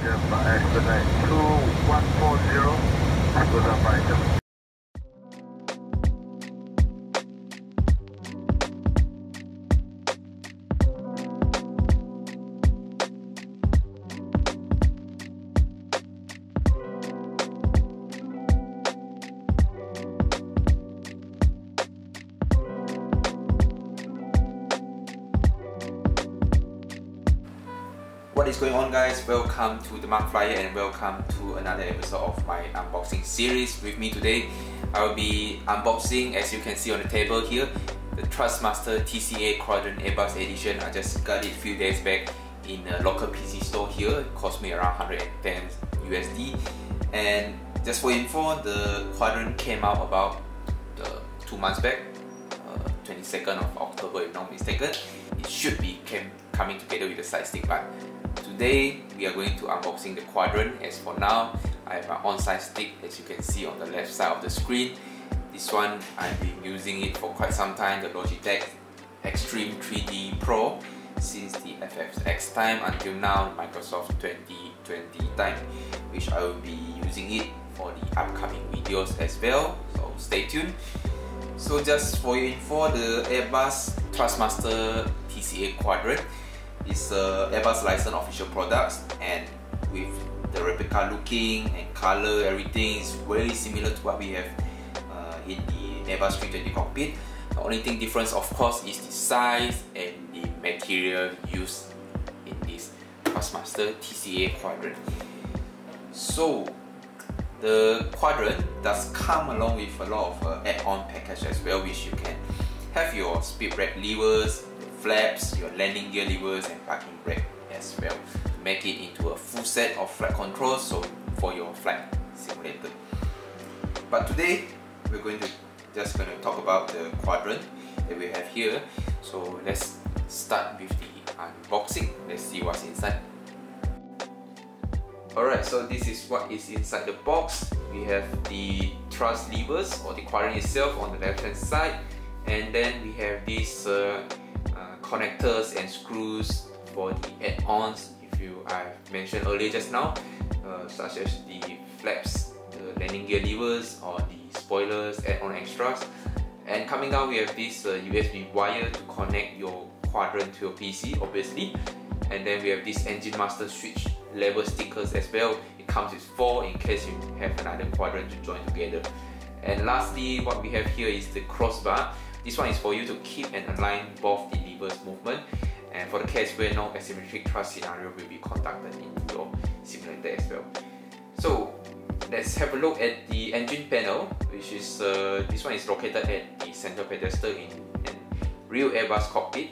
2140, good up item. What is going on, guys? Welcome to THEMACHFLYER and welcome to another episode of my unboxing series. With me today, I will be unboxing, as you can see on the table here, the Thrustmaster TCA Quadrant Airbus edition. I just got it a few days back in a local PC store here. It cost me around 110 USD. And just for info, the Quadrant came out about 2 months back, 22nd of October if not mistaken. It should be coming together with the side stick, but today we are going to unboxing the Quadrant. As for now, I have my on-side stick, as you can see on the left side of the screen. This one, I've been using it for quite some time, the Logitech Extreme 3D Pro, since the FFX time until now, Microsoft 2020 time, which I will be using it for the upcoming videos as well, so stay tuned. So just for your info, the Airbus Thrustmaster TCA Quadrant is Airbus licensed official products, and with the replica looking and color, everything is very similar to what we have in the Airbus 320 cockpit. The only thing difference, of course, is the size and the material used in this Thrustmaster TCA Quadrant. So the Quadrant does come along with a lot of add-on package as well, which you can have your speed brake levers, flaps, your landing gear levers and parking brake as well, to make it into a full set of flight controls, so for your flight simulator. But today we're just going to talk about the Quadrant that we have here. So let's start with the unboxing. Let's see what's inside. Alright, so this is what is inside the box. We have the thrust levers or the Quadrant itself on the left hand side, and then we have these connectors and screws for the add-ons, I've mentioned earlier just now, such as the flaps, the landing gear levers, or the spoilers, add-on extras. And coming down, we have this USB wire to connect your Quadrant to your PC, obviously. And then we have this engine master switch level stickers as well. It comes with 4 in case you have another Quadrant to join together. And lastly, what we have here is the crossbar. This one is for you to keep and align both the levers movement, and for the case where no asymmetric thrust scenario will be conducted in your simulator as well. So let's have a look at the engine panel, which is this one is located at the center pedestal in real Airbus cockpit.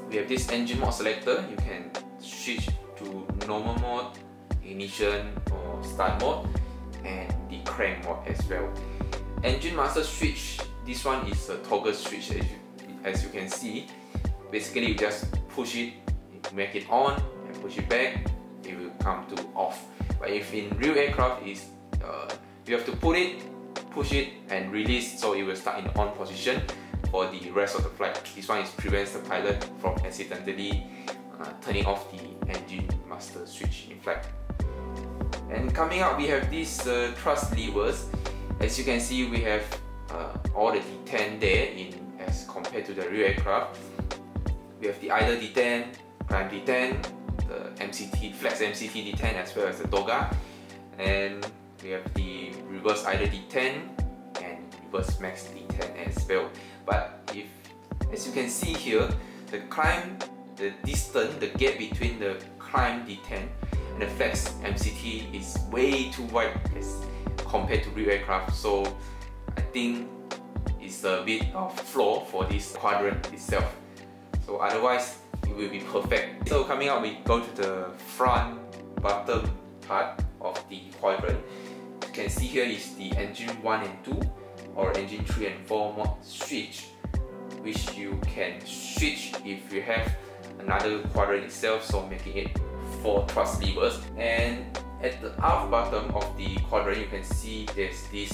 We have this engine mode selector. You can switch to normal mode, ignition or start mode, and the crank mode as well. Engine master switch, this one is a toggle switch, as you can see. Basically, you just push it to make it on and push it back, it will come to off. But if in real aircraft, you have to push it and release, so it will start in the on position for the rest of the flight. This one prevents the pilot from accidentally turning off the engine master switch in flight. And coming up, we have these thrust levers. As you can see, we have all the detent there as compared to the real aircraft. We have the idle detent, climb detent, the MCT, flex MCT detent, as well as the toga. And we have the reverse idle detent and reverse max detent as well. But as you can see here, the distance, the gap between the climb detent and the flex MCT is way too wide as compared to real aircraft. So I think it's a bit of flaw for this Quadrant itself. So otherwise, it will be perfect. So coming up, we go to the front bottom part of the Quadrant. You can see here is the engine 1 and 2 or engine 3 and 4 mode switch, which you can switch if you have another Quadrant itself, so making it 4 thrust levers. And at the aft bottom of the Quadrant, you can see there's this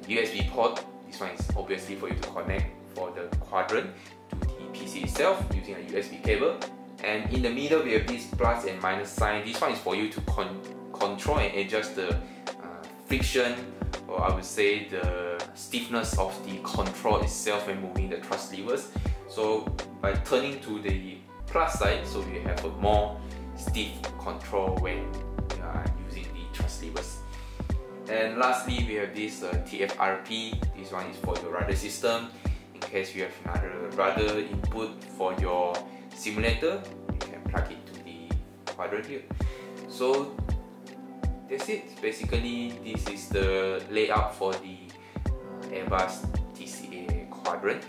USB port. This one is obviously for you to connect for the Quadrant to the PC itself using a USB cable. And in the middle we have this plus and minus sign. This one is for you to control and adjust the friction, or I would say the stiffness of the control itself when moving the thrust levers. So by turning to the plus side, so you have a more stiff control when you are using the thrust levers. And lastly, we have this TFRP. This one is for your rudder system. In case you have another rudder input for your simulator, you can plug it to the quadrant here. So that's it. Basically, this is the layout for the Airbus TCA Quadrant.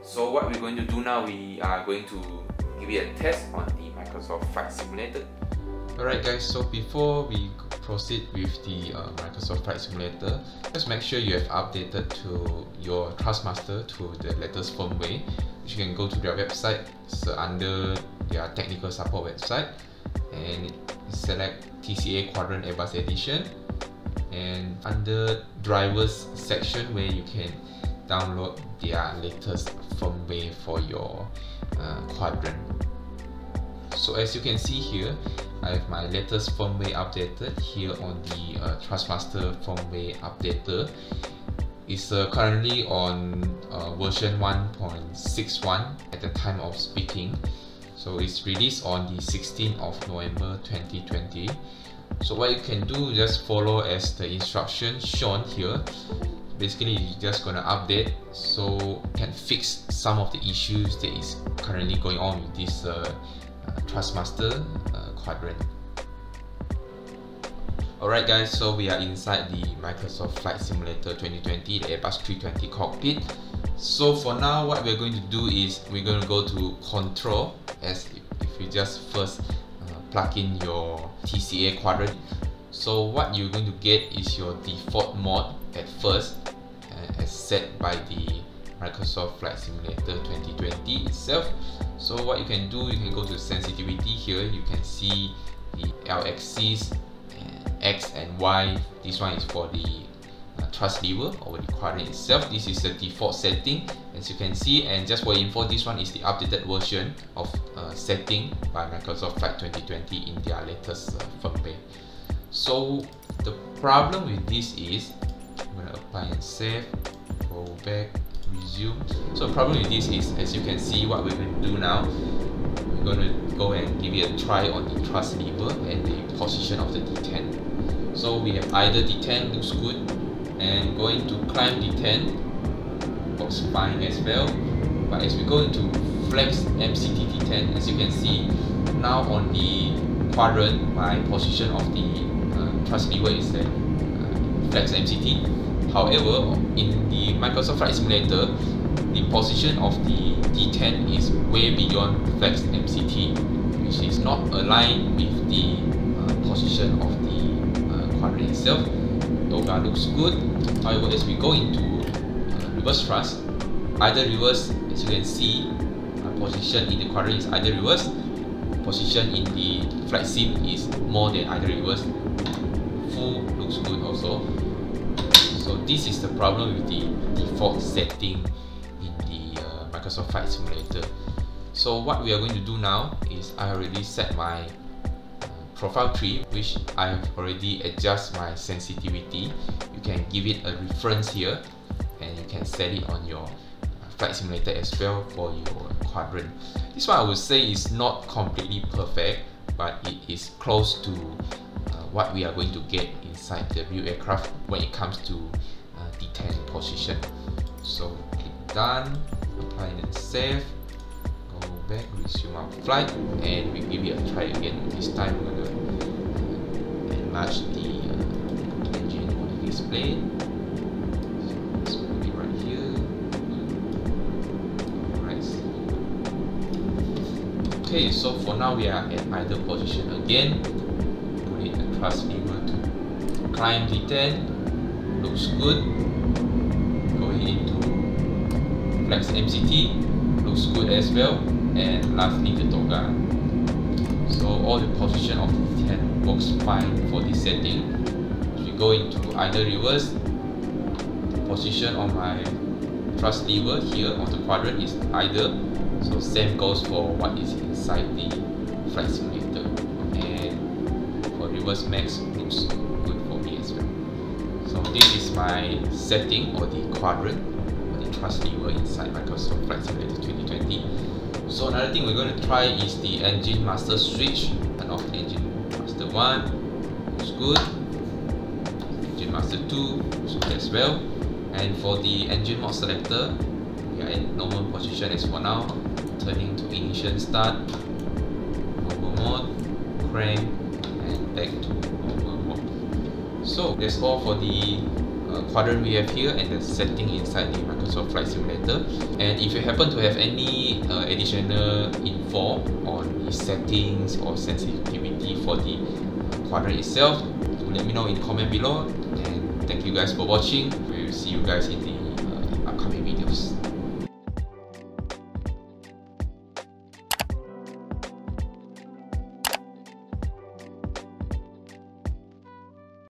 So what we're going to do now, we are going to give it a test on the Microsoft Flight Simulator. Alright guys, so before we proceed with the Microsoft Flight Simulator, just make sure you have updated to your Thrustmaster to the latest firmware. You can go to their website, it's under their technical support website, and select TCA Quadrant Airbus Edition, and under drivers section where you can download their latest firmware for your Quadrant. So as you can see here, I have my latest firmware updated here on the Thrustmaster firmware updater. It's currently on version 1.61 at the time of speaking. So it's released on the 16th of November 2020. So what you can do, just follow as the instructions shown here. Basically, you're just gonna update so you can fix some of the issues that is currently going on with this Thrustmaster Quadrant. Alright guys, so we are inside the Microsoft Flight Simulator 2020, the Airbus 320 cockpit. So for now, what we're going to do is we're going to go to control, as if you just first plug in your TCA Quadrant. So what you're going to get is your default mode at first, as set by the Microsoft Flight Simulator 2020 itself. So what you can do, you can go to sensitivity here. You can see the L-axis, X and Y. This one is for the thrust lever over the quadrant itself. This is the default setting, as you can see. And just for info, this one is the updated version of setting by Microsoft Flight 2020 in their latest firmware. So the problem with this is, I'm going to apply and save, go back, resume. So the problem with this is, as you can see, what we're going to do now, we're going to go and give it a try on the thrust lever and the position of the detent. So we have either detent, looks good, and going to climb detent, works fine as well. But as we go into flex MCT detent, as you can see, now on the quadrant, my position of the thrust lever is at flex MCT. However, in the Microsoft Flight Simulator, the position of the detent is way beyond flex MCT, which is not aligned with the position of the quadrant itself. Toga looks good. However, as we go into reverse thrust, either reverse, as you can see, position in the quadrant is either reverse, position in the flight sim is more than either reverse. Full looks good also. So this is the problem with the default setting in the Microsoft Flight Simulator. So what we are going to do now is I already set my profile tree, which I have already adjusted my sensitivity. You can give it a reference here, and you can set it on your flight simulator as well for your quadrant. This one I would say is not completely perfect, but it is close to what we are going to get inside the real aircraft when it comes to detent position. So click done, apply and save, go back, resume our flight, and we give it a try again. This time we're going to enlarge the engine on the display. So let's put it right here. Alright. Okay, so for now we are at idle position again. Put in the thrust lever to climb detent. Looks good. Going into flex MCT, looks good as well. And lastly, the toga. So all the position of the detent works fine for this setting. If we go into either reverse, the position on my thrust lever here on the quadrant is either. So same goes for what is inside the Flight Simulator, and for reverse max looks good for me as well. So this is my setting or the quadrant or the thrust lever inside Microsoft Flight Simulator 2020. So another thing we're going to try is the engine master switch. Turn off engine master 1, looks good. Engine master 2 looks good as well. And for the engine mode selector, we are in normal position as for now. Turning to ignition start, normal mode, crank, and back to normal mode. So that's all for the quadrant we have here and the setting inside the Microsoft Flight Simulator. And if you happen to have any additional info on the settings or sensitivity for the quadrant itself, do let me know in comment below. And thank you guys for watching. We'll see you guys in the